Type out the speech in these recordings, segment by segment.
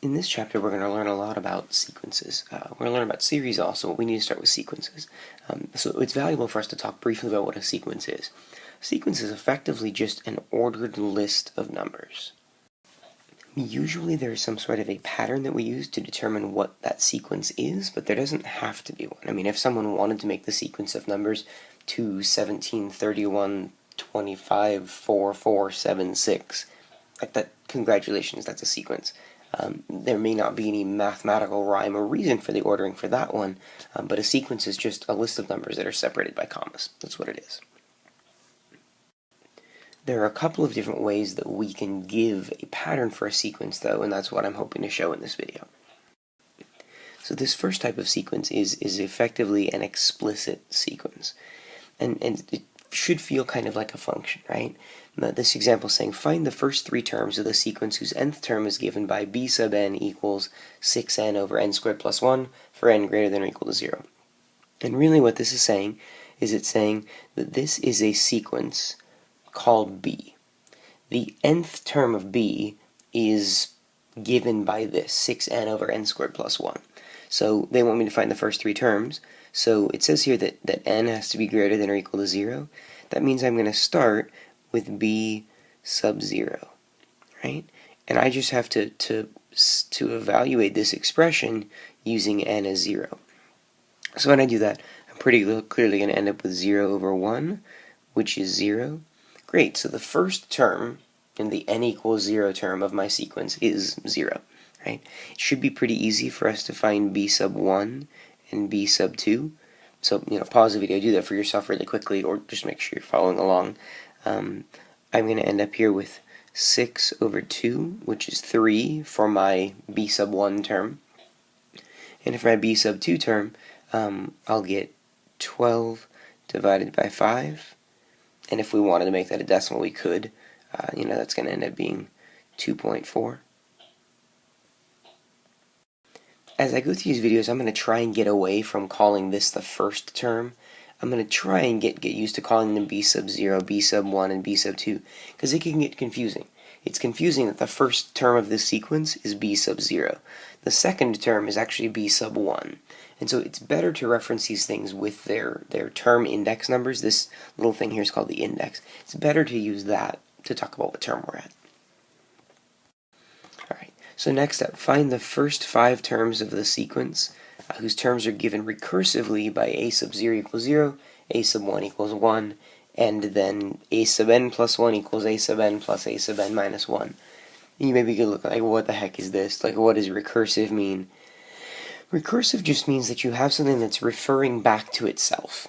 In this chapter, we're going to learn a lot about sequences. We're going to learn about series also, but we need to start with sequences. So it's valuable for us to talk briefly about what a sequence is. A sequence is effectively just an ordered list of numbers. Usually there is some sort of a pattern that we use to determine what that sequence is, but there doesn't have to be one. I mean, if someone wanted to make the sequence of numbers 2, 17, 31, 25, 4, 4, 7, 6, like that, congratulations, that's a sequence. There may not be any mathematical rhyme or reason for the ordering for that one, but a sequence is just a list of numbers that are separated by commas. That's what it is. There are a couple of different ways that we can give a pattern for a sequence, though, and that's what I'm hoping to show in this video. So this first type of sequence is effectively an explicit sequence. And it should feel kind of like a function, right? This example is saying, find the first three terms of the sequence whose nth term is given by b sub n equals 6n over n squared plus 1 for n greater than or equal to 0. And really what this is saying is it's saying that this is a sequence called b. The nth term of b is given by this, 6n over n squared plus 1. So they want me to find the first three terms. So it says here that n has to be greater than or equal to 0. That means I'm going to start with b sub 0, right? And I just have to evaluate this expression using n as 0. So when I do that, I'm pretty clearly going to end up with 0 over 1, which is 0. Great, so the first term in the n equals 0 term of my sequence is 0, right? It should be pretty easy for us to find b sub 1 and b sub 2. So, pause the video, do that for yourself really quickly, or just make sure you're following along. I'm going to end up here with 6 over 2, which is 3 for my b sub 1 term. And for my b sub 2 term, I'll get 12 divided by 5. And if we wanted to make that a decimal, we could. That's going to end up being 2.4. As I go through these videos, I'm going to try and get away from calling this the first term. I'm going to try and get used to calling them b sub 0, b sub 1, and b sub 2, because it can get confusing. It's confusing that the first term of this sequence is b sub 0. The second term is actually b sub 1. And so it's better to reference these things with their term index numbers. This little thing here is called the index. It's better to use that to talk about what term we're at. Alright, so next up, find the first 5 terms of the sequence whose terms are given recursively by a sub 0 equals 0, a sub 1 equals 1, and then a sub n plus 1 equals a sub n plus a sub n minus 1. And you maybe could look like, what the heck is this? Like, what does recursive mean? Recursive just means that you have something that's referring back to itself,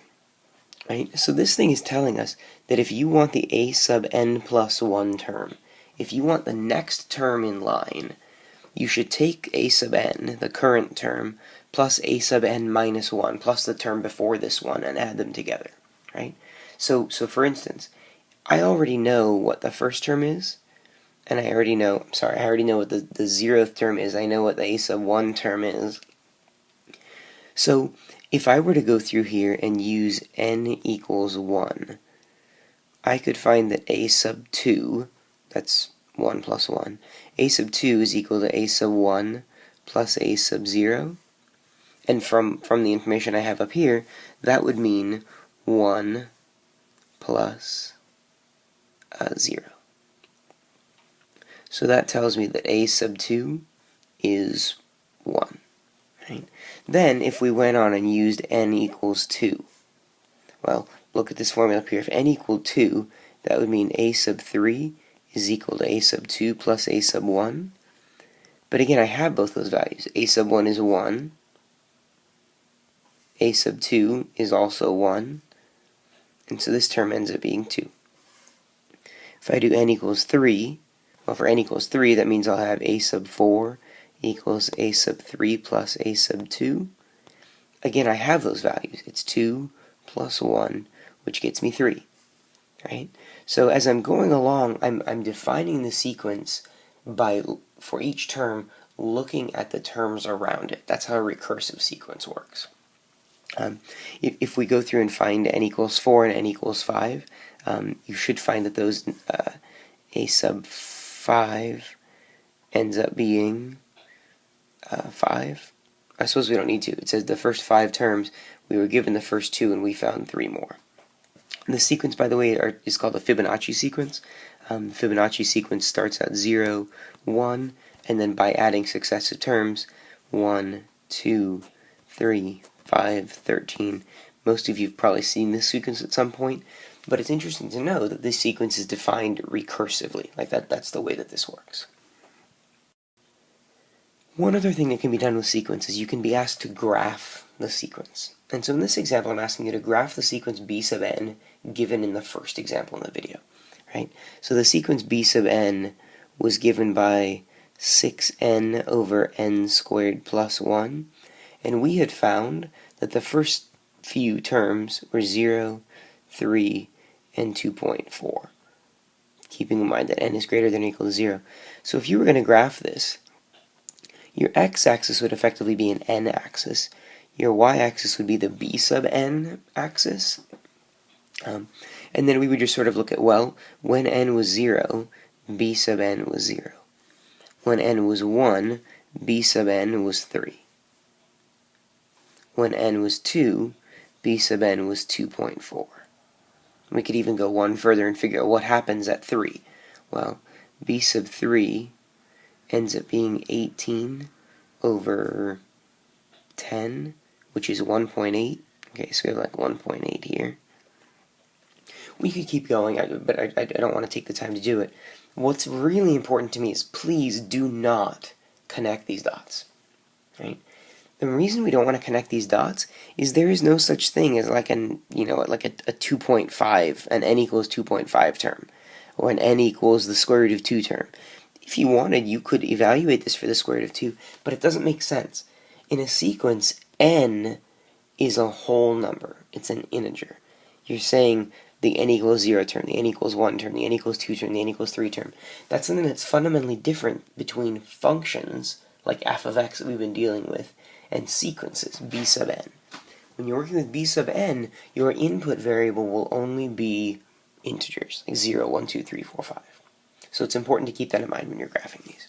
right? So this thing is telling us that if you want the a sub n plus 1 term, if you want the next term in line, you should take a sub n, the current term, plus a sub n minus 1, plus the term before this one, and add them together, right? So for instance, I already know what the first term is, and I already know what the 0th term is. I know what the a sub 1 term is. So if I were to go through here and use n equals 1, I could find that a sub 2, that's 1 plus 1, a sub 2 is equal to a sub 1 plus a sub 0. And from the information I have up here, that would mean 1 plus 0. So that tells me that a sub 2 is 1. Right? Then, if we went on and used n equals 2, well, look at this formula up here. If n equaled 2, that would mean a sub 3 is equal to a sub 2 plus a sub 1. But again, I have both those values. A sub 1 is 1. A sub 2 is also 1. And so this term ends up being 2. If I do n equals 3, well, for n equals 3, that means I'll have a sub 4 equals a sub 3 plus a sub 2. Again, I have those values. It's 2 plus 1, which gets me 3. Right? So as I'm going along, I'm defining the sequence for each term, looking at the terms around it. That's how a recursive sequence works. If we go through and find n equals 4 and n equals 5, you should find that those a sub 5 ends up being 5. I suppose we don't need to. It says the first 5 terms, we were given the first 2 and we found 3 more. And the sequence, by the way, is called a Fibonacci sequence. The Fibonacci sequence starts at 0, 1, and then by adding successive terms, 1, 2, 3, 5, 13. Most of you have probably seen this sequence at some point, but it's interesting to know that this sequence is defined recursively. Like that's the way that this works. One other thing that can be done with sequence is you can be asked to graph the sequence. And so in this example, I'm asking you to graph the sequence b sub n given in the first example in the video. Right? So the sequence b sub n was given by 6n over n squared plus 1, and we had found that the first few terms were 0, 3, and 2.4, keeping in mind that n is greater than or equal to 0. So if you were going to graph this, your x-axis would effectively be an n-axis, your y-axis would be the b sub n axis, and then we would just sort of look at, well, when n was 0, b sub n was 0. When n was 1, b sub n was 3. When n was 2, b sub n was 2.4. We could even go one further and figure out what happens at 3. Well, b sub 3 ends up being 18 over 10, which is 1.8. Okay, so we have like 1.8 here. We could keep going, but I don't want to take the time to do it. What's really important to me is please do not connect these dots. Right? The reason we don't want to connect these dots is there is no such thing as like a 2.5, an n equals 2.5 term, or an n equals the square root of 2 term. If you wanted, you could evaluate this for the square root of 2, but it doesn't make sense. In a sequence, n is a whole number. It's an integer. You're saying the n equals 0 term, the n equals 1 term, the n equals 2 term, the n equals 3 term. That's something that's fundamentally different between functions, like f of x that we've been dealing with, and sequences, b sub n. When you're working with b sub n, your input variable will only be integers, like 0, 1, 2, 3, 4, 5. So it's important to keep that in mind when you're graphing these.